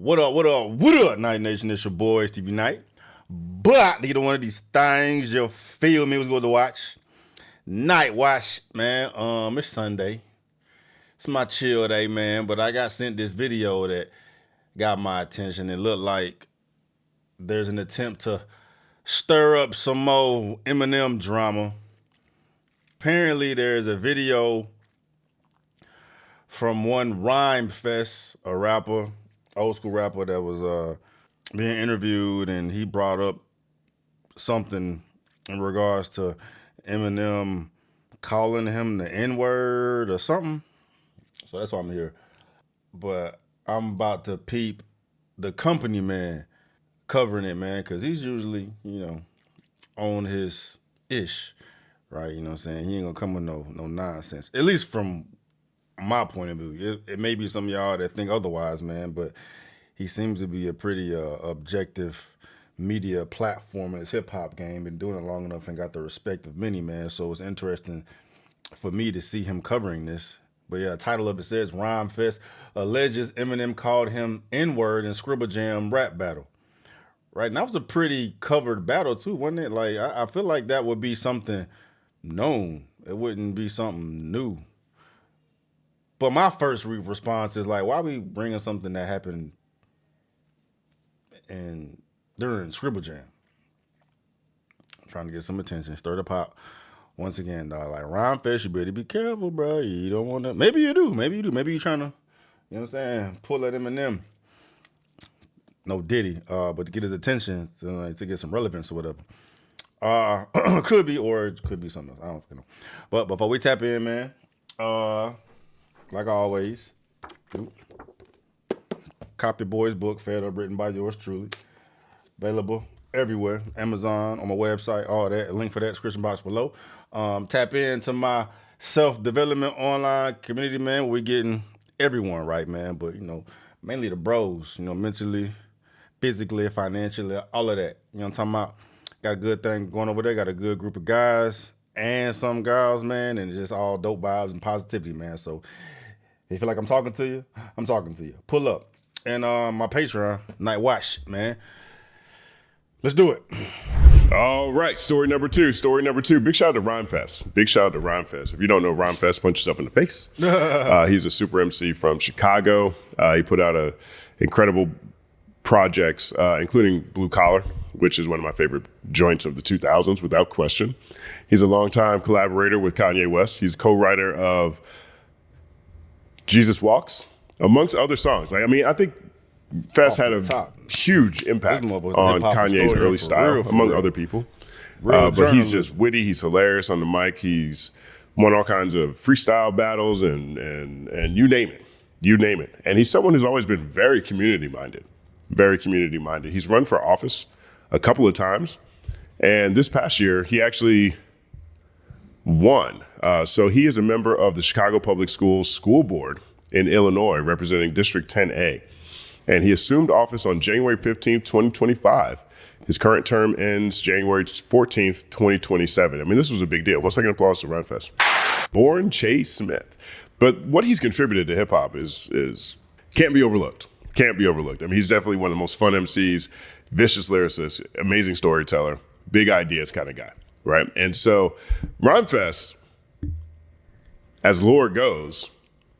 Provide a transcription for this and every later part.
What up, Night Nation? It's your boy, Stevie Knight. But either one of these things, you feel me, was going to watch. Night Watch, man. It's Sunday. It's my chill day, man. But I got sent this video that got my attention. It looked like there's an attempt to stir up some more Eminem drama. Apparently, there's a video from one Rhymefest, a rapper, old school rapper that was being interviewed, and he brought up something in regards to Eminem calling him the N-word or something. So that's why I'm here. But I'm about to peep the company man covering it, man, because he's usually, on his ish, right? You know what I'm saying? He ain't gonna come with no nonsense. At least from my point of view. It may be some of y'all that think otherwise, man, but he seems to be a pretty objective media platform in his hip-hop game. Been doing it long enough and got the respect of many, man. So it's interesting for me to see him covering this. But yeah, the title of it says, Rhymefest alleges Eminem called him N-word in Scribble Jam rap battle. Right, and that was a pretty covered battle too, wasn't it? Like, I feel like that would be something known. It wouldn't be something new. But my first response is like, why are we bringing something that happened during Scribble Jam? I'm trying to get some attention, stir the pot. Once again, dog, like Rhymefest, you better be careful, bro. You don't want to. Maybe you do. Maybe you're trying to, you know what I'm saying, pull at Eminem. No Diddy, but to get his attention, to get some relevance or whatever. Could be, or it could be something else. I don't know. But before we tap in, man, like always, Copy Boy's book, Fed Up, written by yours truly. Available everywhere. Amazon, on my website, all that. A link for that, description box below. Tap into my self-development online community, man. We're getting everyone right, man. But, mainly the bros, mentally, physically, financially, all of that. You know what I'm talking about? Got a good thing going over there. Got a good group of guys and some girls, man. And just all dope vibes and positivity, man. So if you feel like I'm talking to you, I'm talking to you. Pull up. And my Patreon, Night Watch, man. Let's do it. All right, story number two. Big shout out to Rhymefest. If you don't know, Rhymefest punches up in the face. He's a super MC from Chicago. He put out incredible projects, including Blue Collar, which is one of my favorite joints of the 2000s, without question. He's a longtime collaborator with Kanye West. He's co-writer of Jesus Walks, amongst other songs. I think Fest had a huge impact on Kanye's early style, among other people. But he's just witty. He's hilarious on the mic. He's won all kinds of freestyle battles and you name it. And he's someone who's always been very community-minded. He's run for office a couple of times. And this past year, he actually won. So he is a member of the Chicago Public Schools School Board in Illinois, representing District 10A. And he assumed office on January 15th, 2025. His current term ends January 14th, 2027. This was a big deal. 1 second applause to Rhymefest. Born Chase Smith. But what he's contributed to hip hop is can't be overlooked. He's definitely one of the most fun MCs, vicious lyricist, amazing storyteller, big ideas kind of guy, right? And so Rhymefest, as lore goes,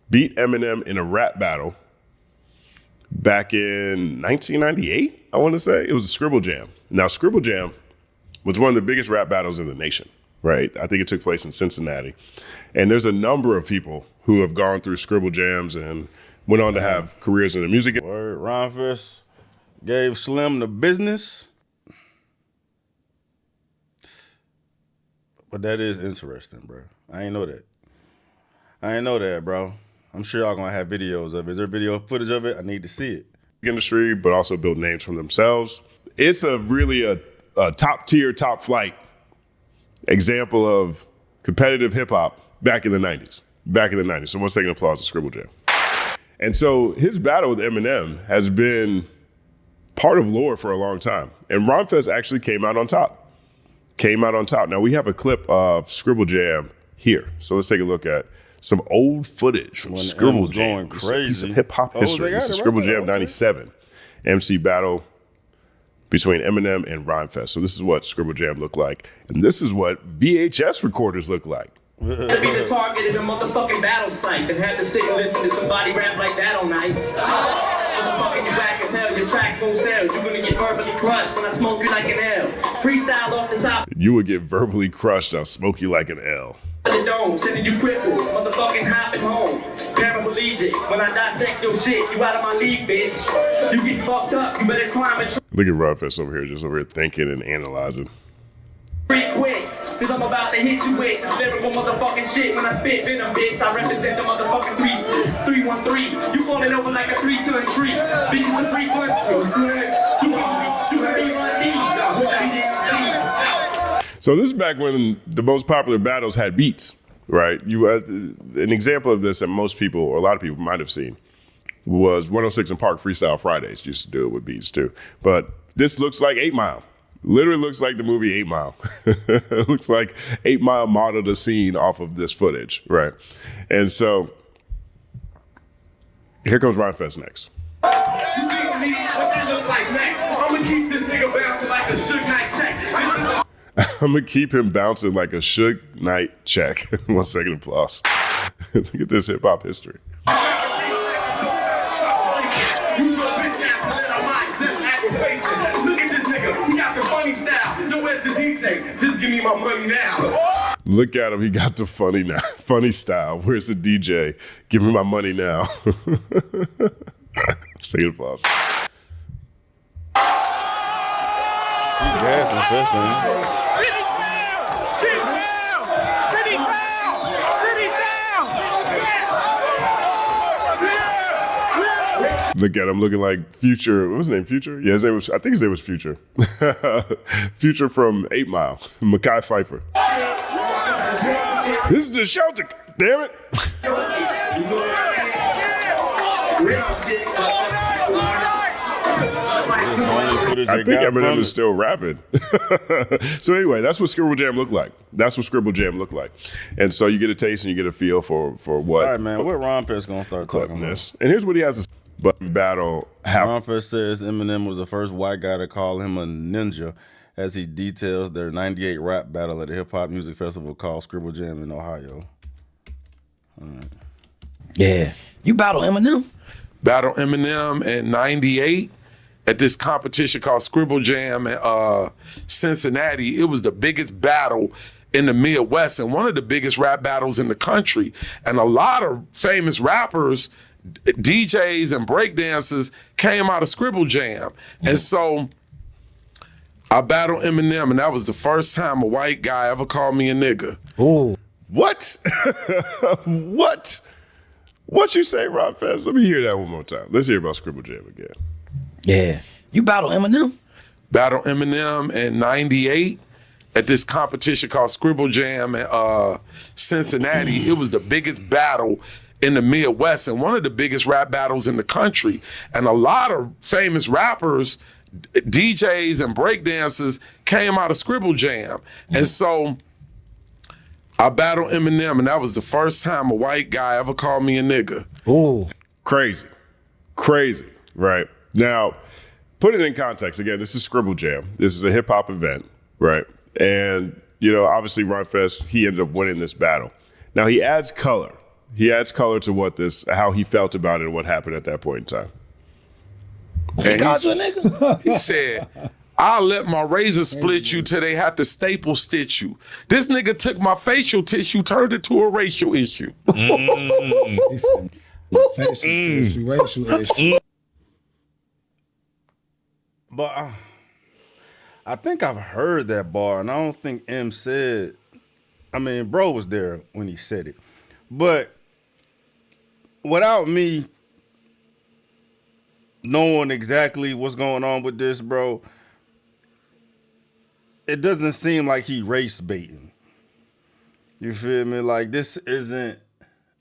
beat Eminem in a rap battle back in 1998, I want to say. It was a Scribble Jam. Now, Scribble Jam was one of the biggest rap battles in the nation, right? I think it took place in Cincinnati. And there's a number of people who have gone through Scribble Jams and went on to have careers in the music. Word, Rhymefest gave Slim the business. But that is interesting, bro. I ain't know that, bro. I'm sure y'all gonna have videos of it. Is there video footage of it? I need to see it. Industry, but also built names from themselves. It's really a top tier, top flight example of competitive hip hop back in the 90s. So 1 second applause to Scribble Jam. And so his battle with Eminem has been part of lore for a long time. And Rhymefest actually came out on top. Now we have a clip of Scribble Jam here. So let's take a look at some old footage from Scribble Jam. Going crazy. Piece of hip hop history. This is Scribble Jam 97. MC battle between Eminem and Rhymefest. So this is what Scribble Jam looked like. And this is what VHS recorders look like. To be the target of the motherfucking battle site and have to sit and listen to somebody rap like that all night. Motherfucking you black as hell, your tracks won't sell. You're gonna get verbally crushed when I smoke you like an L. Freestyle off the top. You would get verbally crushed, I'll smoke you like an L. The dome, sending you crippled, motherfucking hopping home. Paraplegic, when I dissect your shit, you out of my league, bitch. You get fucked up, you better climb a tree. Look at Rhymefest over here, just over here thinking and analyzing. Pretty quick, cause I'm about to hit you with this lyrical motherfucking shit. When I spit venom, bitch, I represent the motherfucking 313. You falling over like a 3-ton tree. Bitches a 3 punch. You heard me run these, I hope you didn't see. So this is back when the most popular battles had beats, right? You an example of this that most people, or a lot of people might have seen, was 106 and Park Freestyle Fridays. Used to do it with beats too. But this looks like 8 Mile. Literally looks like the movie 8 Mile. It looks like 8 Mile modeled a scene off of this footage, right? And so here comes Rhymefest next. You think to me what that look like next? I'm gonna keep this nigga bouncing like a Suge Knight check. I'm gonna keep him bouncing like a Suge Knight check. 1 second applause. Look at this hip hop history. Just give me my money now. Look at him, he got the funny style. Where's the DJ? Give me my money now. Second applause. He gassing first, ain't he? Look at him looking like Future. What was his name? Future? Yeah, I think his name was Future. Future from 8 Mile. Mekhi Phifer. This is the shelter. Damn it. I think Eminem is still rapping. So anyway, that's what Scribble Jam looked like. And so you get a taste and you get a feel for what. All right, man. What Rhymefest gonna start talking about? This. And here's what he has to say. But battle. Rhymefest says Eminem was the first white guy to call him a ninja, as he details their '98 rap battle at a hip hop music festival called Scribble Jam in Ohio. All right. Yeah, you battle Eminem. Battle Eminem in '98 at this competition called Scribble Jam in Cincinnati. It was the biggest battle in the Midwest and one of the biggest rap battles in the country. And a lot of famous rappers, DJs and breakdancers came out of Scribble Jam. And so I battled Eminem, and that was the first time a white guy ever called me a nigga. Ooh. What? What? What you say, Rhymefest? Let me hear that one more time. Let's hear about Scribble Jam again. Yeah. You battle Eminem? Battle Eminem in '98 at this competition called Scribble Jam in Cincinnati. It was the biggest battle in the Midwest and one of the biggest rap battles in the country. And a lot of famous rappers, DJs and breakdancers came out of Scribble Jam. And so I battled Eminem, and that was the first time a white guy ever called me a nigga. Ooh. Crazy, right? Now, put it in context. Again, this is Scribble Jam. This is a hip hop event, right? And, obviously Rhymefest, he ended up winning this battle. Now, he adds color. He adds color to how he felt about it and what happened at that point in time. And he said, I'll let my razor split you till they have to staple stitch you. This nigga took my facial tissue, turned it to a racial issue. Facial tissue, racial issue. But I think I've heard that bar, and I don't think M said. I mean, bro was there when he said it, but without me knowing exactly what's going on with this, bro, it doesn't seem like he race baiting. You feel me? Like, this isn't.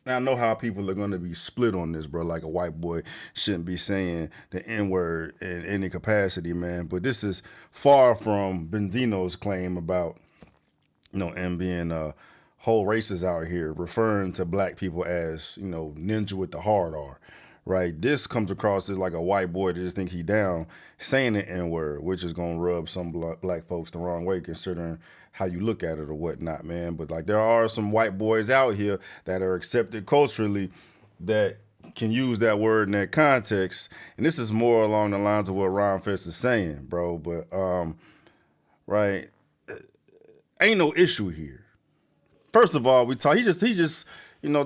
Now, I know how people are going to be split on this, bro. Like, a white boy shouldn't be saying the N-word in any capacity, man. But this is far from Benzino's claim about, M being whole races out here, referring to black people as, ninja with the hard R, right? This comes across as like a white boy that just think he down saying the N-word, which is gonna rub some black folks the wrong way considering how you look at it or whatnot, man. But like there are some white boys out here that are accepted culturally that can use that word in that context. And this is more along the lines of what Rhymefest is saying, bro. But right, ain't no issue here. First of all, he just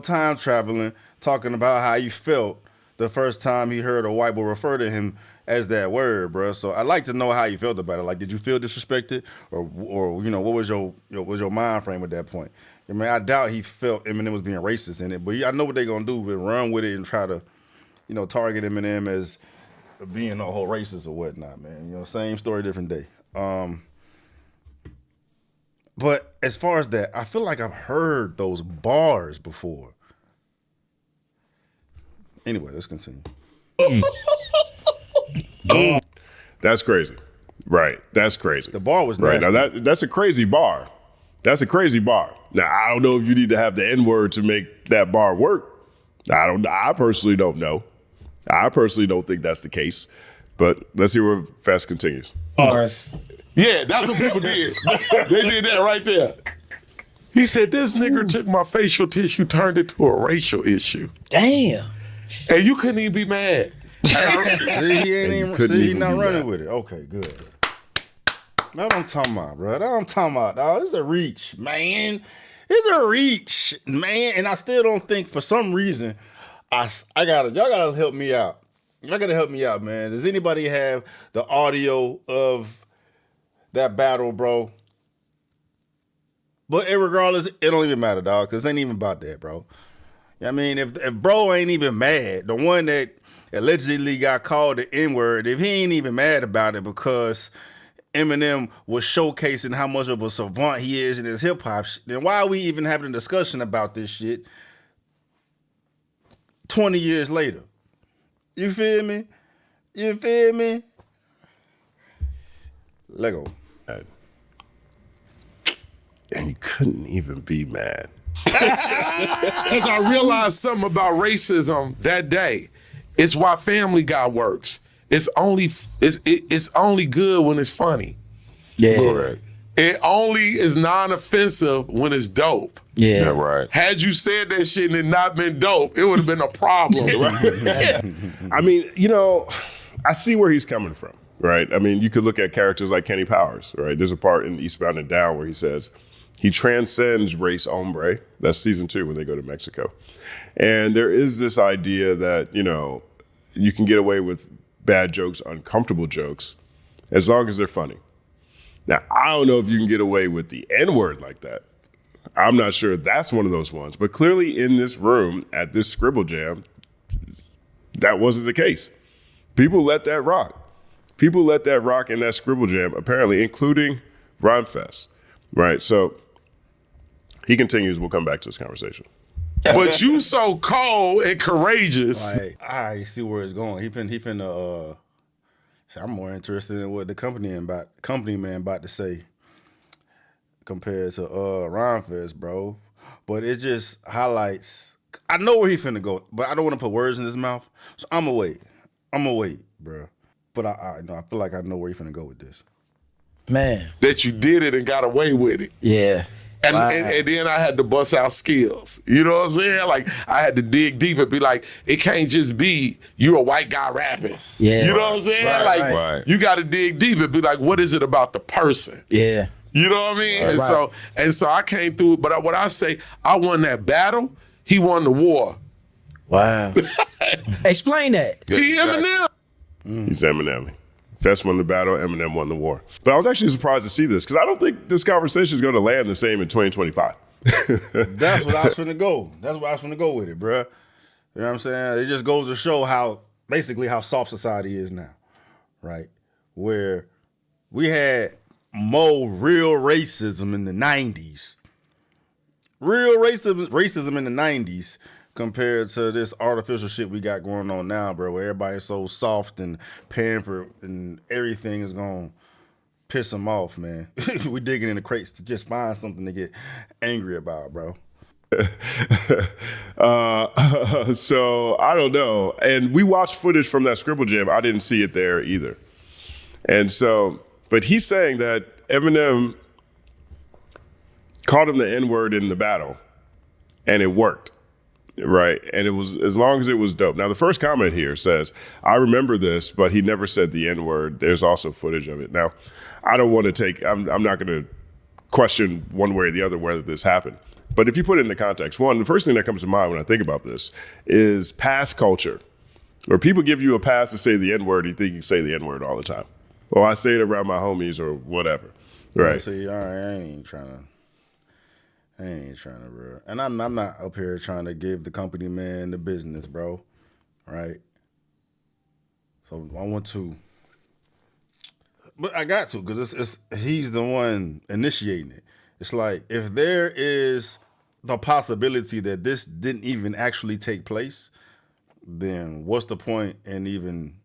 time traveling, talking about how he felt the first time he heard a white boy refer to him as that word, bro. So I'd like to know how you felt about it. Like, did you feel disrespected, or what was your mind frame at that point? I mean, I doubt he felt Eminem was being racist in it, but I know what they're gonna do, is run with it and try to, target Eminem as being a whole racist or whatnot, man. Same story, different day. But as far as that, I feel like I've heard those bars before. Anyway, let's continue. That's crazy. Right. That's crazy. The bar was nasty. Right. Now that's a crazy bar. That's a crazy bar. Now, I don't know if you need to have the N-word to make that bar work. I personally don't know. I personally don't think that's the case. But let's see where Fest continues. Bars. Yeah, that's what people did. They did that right there. He said, this nigger took my facial tissue, turned it to a racial issue. Damn. And you couldn't even be mad. He's not running with it. Okay, good. That's what I'm talking about, bro. That's what I'm talking about, dog. It's a reach, man. It's a reach, man. And I still don't think, for some reason, y'all gotta help me out. Y'all gotta help me out, man. Does anybody have the audio of that battle, bro? But regardless, it don't even matter, dog, because it ain't even about that, bro. I mean, if bro ain't even mad, the one that allegedly got called the N-word, if he ain't even mad about it because Eminem was showcasing how much of a savant he is in his hip-hop, then why are we even having a discussion about this shit 20 years later? You feel me? You feel me? Lego. And you couldn't even be mad. Because I realized something about racism that day. It's why Family Guy works. It's only good when it's funny. Yeah. Correct. It only is non-offensive when it's dope. Yeah. Yeah, right. Had you said that shit and it not been dope, it would have been a problem. I mean, I see where he's coming from, right? I mean, you could look at characters like Kenny Powers, right? There's a part in Eastbound and Down where he says he transcends race hombre. That's season 2 when they go to Mexico. And there is this idea that, you can get away with bad jokes, uncomfortable jokes, as long as they're funny. Now, I don't know if you can get away with the N-word like that. I'm not sure that's one of those ones. But clearly in this room at this Scribble Jam, that wasn't the case. People let that rock. People let that rock in that Scribble Jam, apparently, including Rhymefest, right? So he continues. We'll come back to this conversation. But you so cold and courageous. Like, I already see where it's going. He finna I'm more interested in what the company man about to say compared to Rhymefest, bro. But it just highlights. I know where he finna go, but I don't want to put words in his mouth. So I'ma wait, bro. But I feel like I know where he finna go with this. Man. That you did it and got away with it. Yeah. And, Wow. and then I had to bust out skills. You know what I'm saying? Like, I had to dig deep and be like, it can't just be you a white guy rapping. Yeah. You know what I'm saying? Right. You got to dig deep and be like, what is it about the person? Yeah. You know what I mean? Right. And so I came through it. But what I say, I won that battle. He won the war. Wow. Explain that. He Eminem. He's Eminem. Fest won the battle, Eminem won the war. But I was actually surprised to see this because I don't think this conversation is going to land the same in 2025. That's what I was finna go. That's what I was finna go with it, bruh. You know what I'm saying? It just goes to show how soft society is now, right? Where we had more real racism in the 90s. Real racism in the 90s compared to this artificial shit we got going on now, bro, where everybody's so soft and pampered and everything is going to piss them off, man. We digging in the crates to just find something to get angry about, bro. So I don't know. And we watched footage from that Scribble Jam. I didn't see it there either. And so, but he's saying that Eminem called him the N-word in the battle, and it worked. Right. And it was, as long as it was dope. Now, the first comment here says, I remember this, but he never said the N-word. There's also footage of it. Now, I don't want to take, I'm not going to question one way or the other whether this happened. But if you put it in the context, one, the first thing that comes to mind when I think about this is pass culture, where people give you a pass to say the N-word, you think you say the N-word all the time. Well, I say it around my homies or whatever. Right. See, all right, I ain't trying to, bro. And I'm not up here trying to give the company man the business, bro. Right? So I want to, but I got to, because he's the one initiating it. It's like, if there is the possibility that this didn't even actually take place, then what's the point in even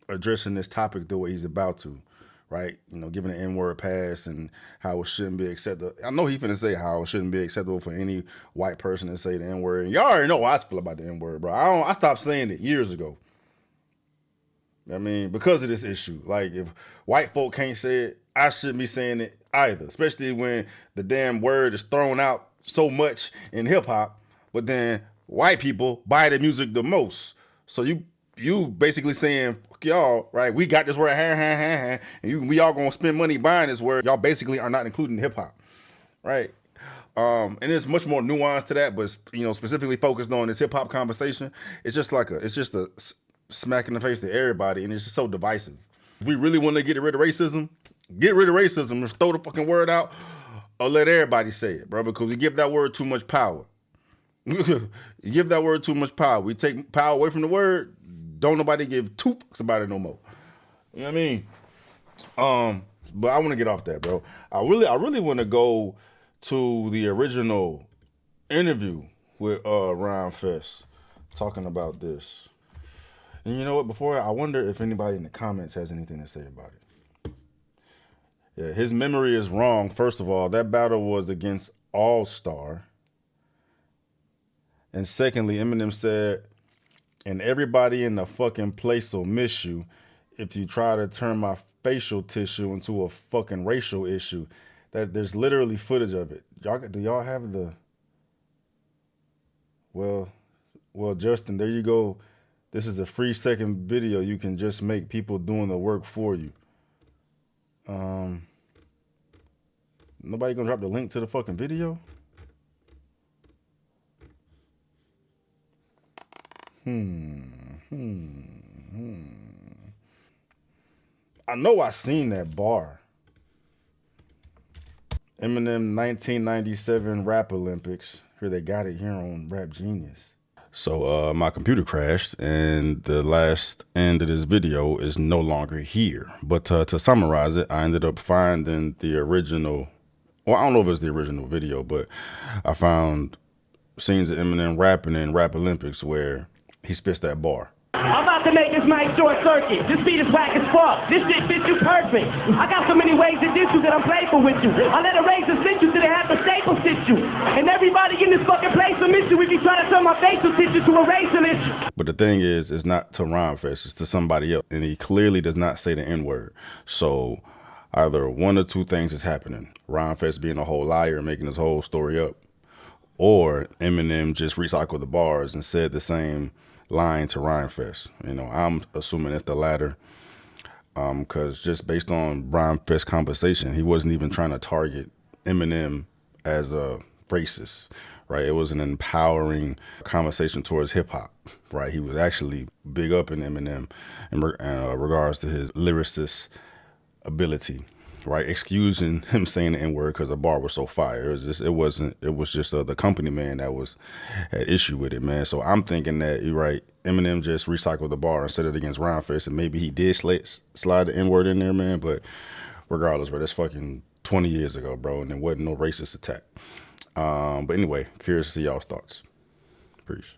addressing this topic the way he's about to, right? You know, giving an N-word pass and how it shouldn't be acceptable. I know he's finna say how it shouldn't be acceptable for any white person to say the N-word. And y'all already know how I feel about the N-word, bro. I stopped saying it years ago. I mean, because of this issue. Like, if white folk can't say it, I shouldn't be saying it either, especially when the damn word is thrown out so much in hip-hop, but then white people buy the music the most. So you basically saying, fuck y'all, right? We got this word, and we all gonna spend money buying this word. Y'all basically are not including hip-hop, right? And there's much more nuance to that, but, you know, specifically focused on this hip-hop conversation, it's just a smack in the face to everybody, and it's just so divisive. If we really want to get rid of racism, just throw the fucking word out, or let everybody say it, bro, because we give that word too much power. You give that word too much power. We take power away from the word, don't nobody give two fucks about it no more. You know what I mean? But I want to get off that, bro. I really want to go to the original interview with Rhymefest talking about this. And you know what? Before, I wonder if anybody in the comments has anything to say about it. Yeah, his memory is wrong. First of all, that battle was against All Star. And secondly, Eminem said, and everybody in the fucking place will miss you if you try to turn my facial tissue into a fucking racial issue. That there's literally footage of it. Do y'all have the? Well, Justin, there you go. This is a free second video. You can just make people doing the work for you. Nobody gonna drop the link to the fucking video? I know I seen that bar. Eminem 1997 Rap Olympics. Here they got it here on Rap Genius. So my computer crashed, and the last end of this video is no longer here. But to summarize it, I ended up finding the original. Well, I don't know if it's the original video, but I found scenes of Eminem rapping in Rap Olympics where he spits that bar. I'm about to make this mic short circuit. This beat is whack as fuck. This shit fits you perfect. I got so many ways to diss you that I'm playful with you. I let a razor sit you till they have to staple sit you. And everybody in this fucking place will miss you if you try to turn my facial tissue to a racial issue. But the thing is, it's not to Rhymefest, it's to somebody else. And he clearly does not say the N-word. So either one or two things is happening. Rhymefest being a whole liar and making his whole story up. Or Eminem just recycled the bars and said the same line to Rhymefest. You know, I'm assuming it's the latter, because just based on Rhymefest conversation, he wasn't even trying to target Eminem as a racist, right? It was an empowering conversation towards hip hop, right? He was actually big up in Eminem in regards to his lyricist ability, right? Excusing him saying the N-word because the bar was so fire. It was just the company man that was at issue with it, man. So I'm thinking that, you're right, Eminem just recycled the bar and set it against Rhymefest, and maybe he did slide the N-word in there, man. But regardless, bro, that's fucking 20 years ago, bro, and there wasn't no racist attack. But anyway, curious to see y'all's thoughts. Peace.